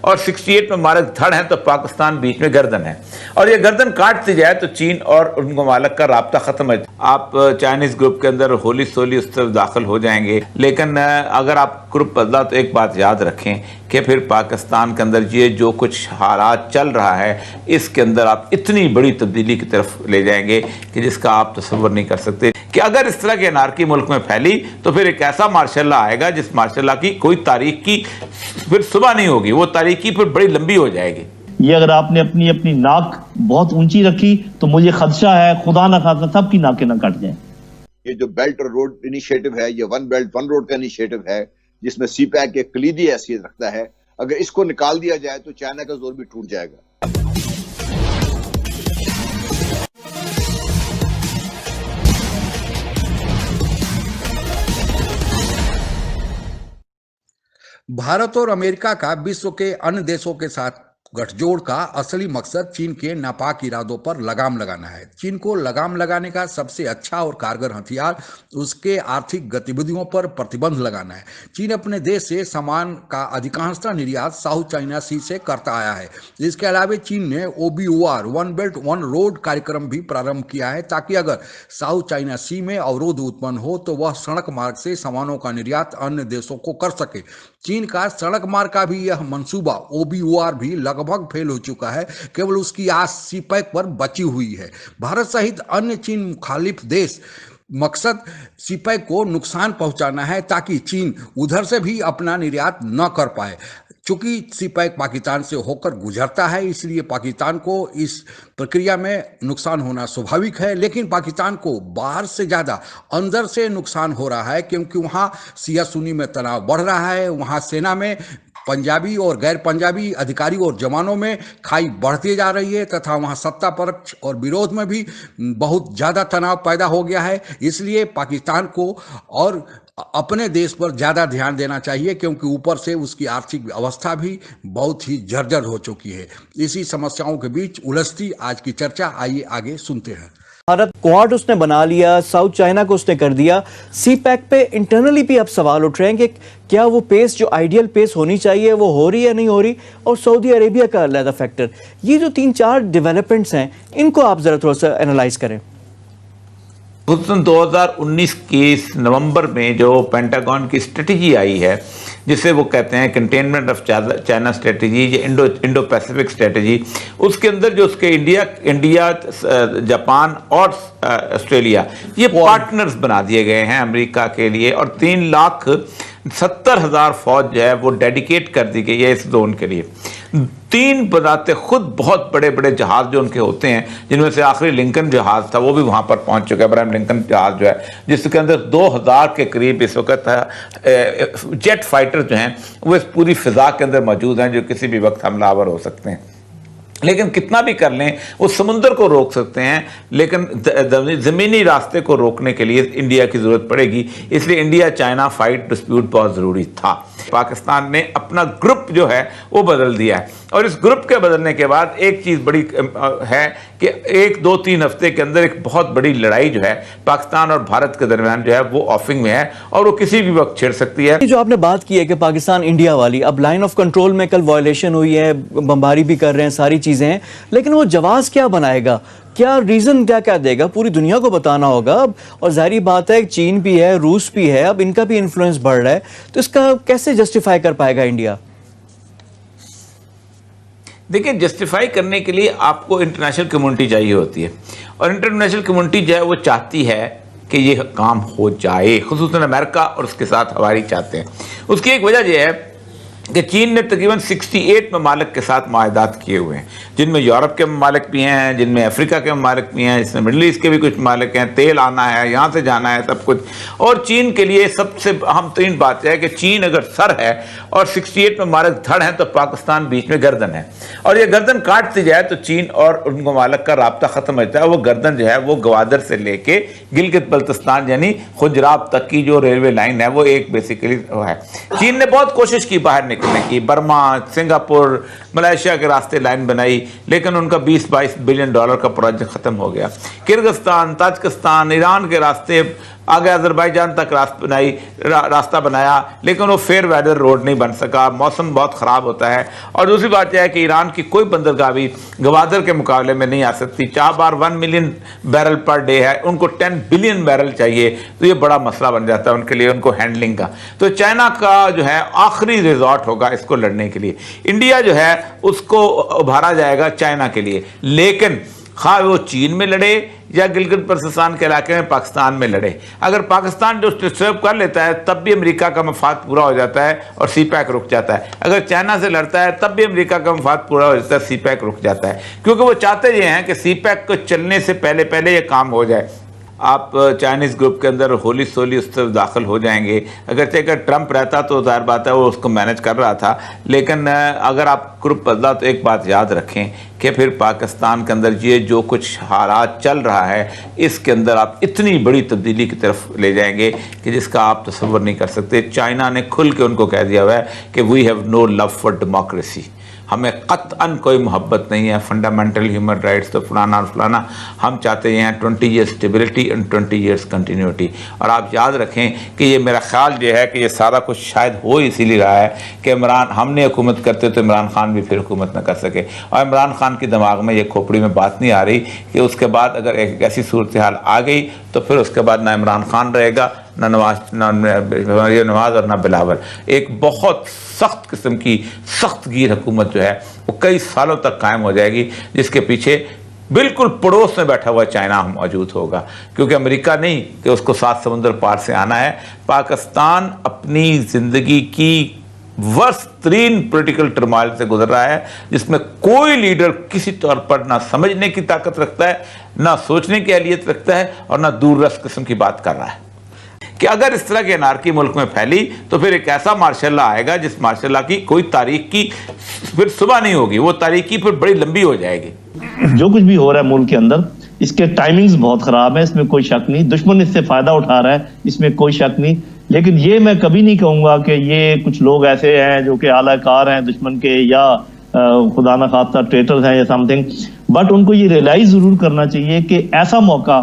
और 68 ममालिक धड़ हैं तो पाकिस्तान बीच में गर्दन है, और ये गर्दन काटती जाए तो चीन और उन ममालिक का राब्ता खत्म है। आप चाइनीज ग्रुप के अंदर होली सोली उस तरफ दाखिल हो जाएंगे, लेकिन अगर आप ग्रुप बदला तो एक बात याद रखें कि फिर पाकिस्तान के अंदर ये जो कुछ हालात चल रहा है इसके अंदर आप इतनी बड़ी तब्दीली की तरफ ले जाएंगे कि जिसका आप तसव्वुर नहीं कर सकते कि अगर इस तरह की अनारकी मुल्क में फैली तो फिर एक ऐसा मार्शल लॉ आएगा जिस मार्शल लॉ की कोई तारीख की फिर सुबह नहीं होगी, वो तारीख की फिर बड़ी लंबी हो जाएगी। ये अगर आपने अपनी अपनी नाक बहुत ऊंची रखी तो मुझे खदशा है खुदा ना खासा सबकी नाकें ना कट जाए। ये जो बेल्ट और रोड इनिशिएटिव है, ये वन बेल्ट वन रोड का इनिशिएटिव है जिसमें सीपैक एक कलीदी हैसियत रखता है। अगर इसको निकाल दिया जाए तो चाइना का जोर भी टूट जाएगा। भारत और अमेरिका का विश्व के अन्य देशों के साथ गठजोड़ का असली मकसद चीन के नापाक इरादों पर लगाम लगाना है। चीन को लगाम लगाने का सबसे अच्छा और कारगर हथियार उसके आर्थिक गतिविधियों पर प्रतिबंध लगाना है। चीन अपने देश से सामान का अधिकांशतः निर्यात साउथ चाइना सी से करता आया है। इसके अलावा चीन ने OBOR one belt one road कार्यक्रम भी प्रारंभ किया है ताकि अगर साउथ चाइना सी में अवरोध उत्पन्न हो तो वह सड़क मार्ग से सामानों का निर्यात अन्य देशों को कर सके। चीन का सड़क मार्ग का भी यह मंसूबा OBOR भी लगभग फेल हो चुका है, केवल उसकी आस सीपैक पर बची हुई है। भारत सहित अन्य चीन मुखालिफ देश मकसद सीपैक को नुकसान पहुंचाना है ताकि चीन उधर से भी अपना निर्यात न कर पाए। चूंकि सीपैक पाकिस्तान से होकर गुजरता है इसलिए पाकिस्तान को इस प्रक्रिया में नुकसान होना स्वाभाविक है, लेकिन पाकिस्तान को बाहर से ज़्यादा अंदर से नुकसान हो रहा है क्योंकि वहाँ शिया सुन्नी में तनाव बढ़ रहा है। वहाँ सेना में पंजाबी और गैर पंजाबी अधिकारी और जवानों में खाई बढ़ती जा रही है तथा वहाँ सत्ता पक्ष और विरोध में भी बहुत ज़्यादा तनाव पैदा हो गया है। इसलिए पाकिस्तान को और अपने देश पर ज़्यादा ध्यान देना चाहिए क्योंकि ऊपर से उसकी आर्थिक अवस्था भी बहुत ही जर्जर हो चुकी है। इसी समस्याओं के बीच उलझती आज की चर्चा, आइए आगे सुनते हैं। भारत क्वाड उसने बना लिया, साउथ चाइना को उसने कर दिया, सीपैक पे इंटरनली भी अब सवाल उठ रहे हैं कि क्या वो पेस जो आइडियल पेस होनी चाहिए वो हो रही है नहीं हो रही, और सऊदी अरेबिया का अलग फैक्टर। ये जो 3-4 डेवलपमेंट्स हैं इनको आप ज़रा थोड़ा सा एनालाइज करें। 2019 के नवंबर में जो पेंटागन की स्ट्रेटजी आई है जिसे वो कहते हैं कंटेनमेंट ऑफ चाइना स्ट्रेटजी या इंडो पैसिफिक स्ट्रेटजी, उसके अंदर जो उसके इंडिया जापान और ऑस्ट्रेलिया ये पार्टनर्स बना दिए गए हैं अमेरिका के लिए, और 3,70,000 फौज जो है वो डेडिकेट कर दी गई है इस जोन के लिए। 3 बनाते खुद बहुत बड़े बड़े जहाज जो उनके होते हैं, जिनमें से आखिरी लिंकन जहाज था वो भी वहाँ पर पहुँच चुका है, अब्राहम लिंकन जहाज जो है जिसके अंदर 2000 के करीब इस वक्त जेट फाइटर जो हैं वो इस पूरी फिजा के अंदर मौजूद हैं जो किसी भी वक्त हमलावर हो सकते हैं। लेकिन कितना भी कर लें वो समुद्र को रोक सकते हैं, लेकिन ज़मीनी रास्ते को रोकने के लिए इंडिया की ज़रूरत पड़ेगी। इसलिए इंडिया चाइना फाइट डिस्प्यूट बहुत ज़रूरी था। पाकिस्तान ने अपना ग्रुप जो है वो बदल दिया है, और इस ग्रुप के बदलने के बाद एक चीज़ बड़ी है कि 1-2-3 हफ्ते के अंदर एक बहुत बड़ी लड़ाई जो है पाकिस्तान और भारत के दरमियान जो है वो ऑफिंग में है और वो किसी भी वक्त छिड़ सकती है। जो आपने बात की है कि पाकिस्तान इंडिया वाली, अब लाइन ऑफ कंट्रोल में कल वायलेशन हुई है, बमबारी भी कर रहे हैं, सारी चीज़ें हैं, लेकिन वो जवाब क्या बनाएगा, क्या रीज़न क्या देगा, पूरी दुनिया को बताना होगा अब। और जाहिर बात है चीन भी है, रूस भी है, अब इनका भी इन्फ्लुएंस बढ़ रहा है, तो इसका कैसे जस्टिफाई कर पाएगा इंडिया? देखिए, जस्टिफाई करने के लिए आपको इंटरनेशनल कम्युनिटी चाहिए होती है, और इंटरनेशनल कम्युनिटी जो है वो चाहती है कि ये काम हो जाए, खुसूसन अमेरिका और उसके साथ हमारी चाहते हैं। उसकी एक वजह यह है कि चीन ने तकरीबन 68 ममालिक के साथ माहदात किए हुए हैं, जिनमें यूरोप के ममालिक भी हैं, जिनमें अफ्रीका के ममालिक भी हैं, जिसमें मिडल ईस्ट के भी कुछ ममालिक हैं। तेल आना है, यहाँ से जाना है, सब कुछ। और चीन के लिए सबसे अहम तरीन बात है कि चीन अगर सर है और 68 ममालिक धड़ हैं तो पाकिस्तान बीच में गर्दन है, और ये गर्दन काटती जाए तो चीन और उन ममालिक का राब्ता ख़त्म हो जाता है। वो गर्दन जो है वो गवादर से लेके गिलगित बल्तिस्तान यानी खुजराब तक की जो रेलवे लाइन है वो एक बेसिकली है। चीन ने बहुत कोशिश की बाहर निकलने की, बर्मा, सिंगापुर, मलेशिया के रास्ते लाइन बनाई, लेकिन उनका 20-22 बिलियन डॉलर का प्रोजेक्ट खत्म हो गया। किर्गिस्तान, ताजिकिस्तान, ईरान के रास्ते आगे अजरबैजान तक रास्ता बनाया, लेकिन वो फेयर वेदर रोड नहीं बन सका, मौसम बहुत ख़राब होता है। और दूसरी बात यह है कि ईरान की कोई बंदरगाह भी गवादर के मुकाबले में नहीं आ सकती। 4 बार 1 मिलियन बैरल पर डे है, उनको 10 बिलियन बैरल चाहिए, तो ये बड़ा मसला बन जाता है उनके लिए, उनको हैंडलिंग का। तो चाइना का जो है आखिरी रिजॉर्ट होगा इसको लड़ने के लिए। इंडिया जो है उसको उभारा जाएगा चाइना के लिए, लेकिन खा वो चीन में लड़े या गिलगित बल्तिस्तान के इलाके में पाकिस्तान में लड़े, अगर पाकिस्तान जो डिस्टर्ब कर लेता है तब भी अमेरिका का मफाद पूरा हो जाता है और सीपैक रुक जाता है। अगर चाइना से लड़ता है तब भी अमेरिका का मफाद पूरा हो जाता है, सीपैक रुक जाता है, क्योंकि वो चाहते ये हैं कि सीपैक को चलने से पहले पहले ये काम हो जाए। आप चाइनीज़ ग्रुप के अंदर होली सोली उस तरफ दाखिल हो जाएंगे। अगर ट्रंप रहता तो जाहिर बात है वो उसको मैनेज कर रहा था, लेकिन अगर आप ग्रुप बदला तो एक बात याद रखें कि फिर पाकिस्तान के अंदर ये जो कुछ हालात चल रहा है इसके अंदर आप इतनी बड़ी तब्दीली की तरफ ले जाएंगे कि जिसका आप तसव्वुर नहीं कर सकते। चाइना ने खुल के उनको कह दिया हुआ है कि we have no love for democracy, हमें क़त्अन कोई मोहब्बत नहीं है, फंडामेंटल ह्यूमन राइट्स तो फलाना और फलाना, हम चाहते हैं 20 years stability and 20 years continuity. और आप याद रखें कि ये मेरा ख्याल ये है कि ये सारा कुछ शायद हो इसीलिए रहा है कि हमने हुकूमत करते तो इमरान खान भी फिर हुकूमत न कर सके, और इमरान खान के दिमाग में ये खोपड़ी में बात नहीं आ रही कि उसके बाद अगर एक ऐसी सूरत हाल आ गई तो फिर उसके बाद ना इमरान खान रहेगा, ना नवाज और ना बिलावल। एक बहुत सख्त किस्म की सख्त गिर हुकूमत जो है वो कई सालों तक कायम हो जाएगी, जिसके पीछे बिल्कुल पड़ोस में बैठा हुआ चाइना मौजूद होगा, क्योंकि अमेरिका नहीं कि उसको 7 समुंदर पार से आना है। पाकिस्तान अपनी ज़िंदगी की वर्स्ट तरीन पोलिटिकल टर्मोइल से गुजर रहा है, जिसमें कोई लीडर किसी तौर पर ना समझने की ताकत रखता है, ना सोचने की अहलियत रखता है, और ना दूरदर्श किस्म की बात कर रहा है। कि अगर इस तरह की अनारकी मुल्क में फैली तो फिर एक ऐसा मार्शल लॉ आएगा जिस मार्शल लॉ की कोई तारीख की फिर सुबह नहीं होगी, वो तारीख की फिर बड़ी लंबी हो जाएगी। जो कुछ भी हो रहा है मुल्क के अंदर, इसके टाइमिंग्स बहुत खराब है, इसमें कोई शक नहीं। दुश्मन इससे फायदा उठा रहा है, इसमें कोई शक नहीं। लेकिन ये मैं कभी नहीं कहूंगा कि ये कुछ लोग ऐसे हैं जो कि आलाकार हैं दुश्मन के, या खुदा ना खास्ता ट्रेटर्स हैं या समथिंग, बट उनको ये रियलाइज जरूर करना चाहिए कि ऐसा मौका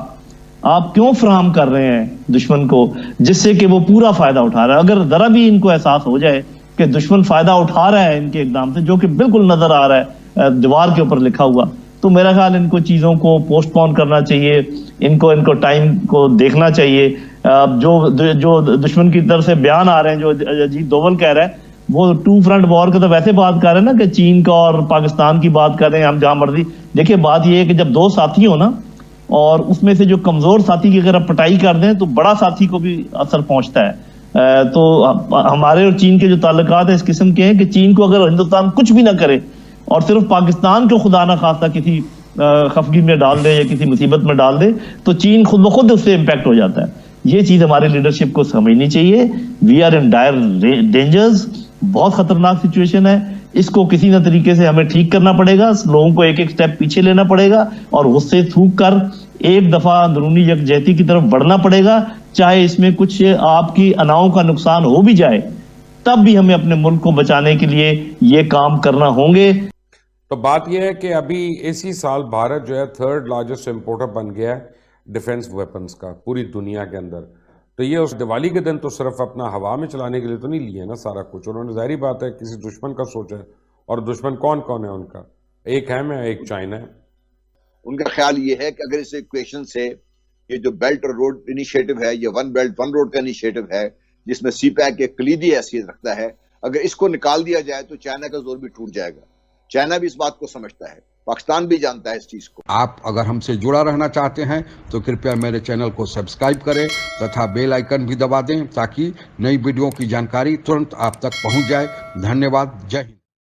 आप क्यों फराहम कर रहे हैं दुश्मन को जिससे कि वो पूरा फायदा उठा रहा है। अगर जरा भी इनको एहसास हो जाए कि दुश्मन फायदा उठा रहा है इनके इकदाम से, जो कि बिल्कुल नजर आ रहा है दीवार के ऊपर लिखा हुआ, तो मेरा ख्याल इनको चीजों को पोस्टपोन करना चाहिए, इनको टाइम को देखना चाहिए। जो दुश्मन की तरफ से बयान आ रहे हैं, जो अजीत दोवल कह रहा है, वो 2 फ्रंट वॉर के तो वैसे बात कर रहे हैं ना कि चीन का और पाकिस्तान की बात कर रहे हैं, हम जहां मर्जी। देखिए बात यह है कि जब 2 साथी हो ना, और उसमें से जो कमजोर साथी की अगर आप पिटाई कर दें तो बड़ा साथी को भी असर पहुंचता है। तो हमारे और चीन के जो ताल्लुकात है इस किस्म के हैं कि चीन को अगर हिंदुस्तान कुछ भी ना करे और सिर्फ पाकिस्तान को खुदा ना खास्ता किसी खफगी में डाल दे या किसी मुसीबत में डाल दे, तो चीन खुद ब खुद उससे इम्पैक्ट हो जाता है। ये चीज हमारे लीडरशिप को समझनी चाहिए। We are in dire dangers, बहुत खतरनाक सिचुएशन है, इसको किसी न तरीके से हमें ठीक करना पड़ेगा, लोगों को एक एक स्टेप पीछे लेना पड़ेगा और गुस्से थूक कर एक दफा अंदरूनी यकजहती की तरफ बढ़ना पड़ेगा। चाहे इसमें कुछ आपकी अनाओं का नुकसान हो भी जाए, तब भी हमें अपने मुल्क को बचाने के लिए ये काम करना होंगे। तो बात यह है कि अभी इसी साल भारत जो है 3rd लार्जेस्ट इंपोर्टर बन गया है डिफेंस वेपन्स का पूरी दुनिया के अंदर। तो ये उस दिवाली के दिन तो सिर्फ अपना हवा में चलाने के लिए तो नहीं लिए ना सारा कुछ, उन्होंने जाहिर बात है किसी दुश्मन का सोचा है। और दुश्मन कौन कौन है उनका? एक है मैं, एक चाइना है। उनका ख्याल ये है कि अगर इस इक्वेशन से ये जो बेल्ट और रोड इनिशिएटिव है, ये 1 बेल्ट 1 रोड का इनिशिएटिव है, जिसमें सीपैक एक कलीदी हैसियत रखता है, अगर इसको निकाल दिया जाए तो चाइना का जोर भी टूट जाएगा। चाइना भी इस बात को समझता है, पाकिस्तान भी जानता है इस चीज को। आप अगर हमसे जुड़ा रहना चाहते हैं तो कृपया मेरे चैनल को सब्सक्राइब करें तथा बेल आइकन भी दबा दें ताकि नई वीडियो की जानकारी तुरंत आप तक पहुंच जाए। धन्यवाद। जय हिंद।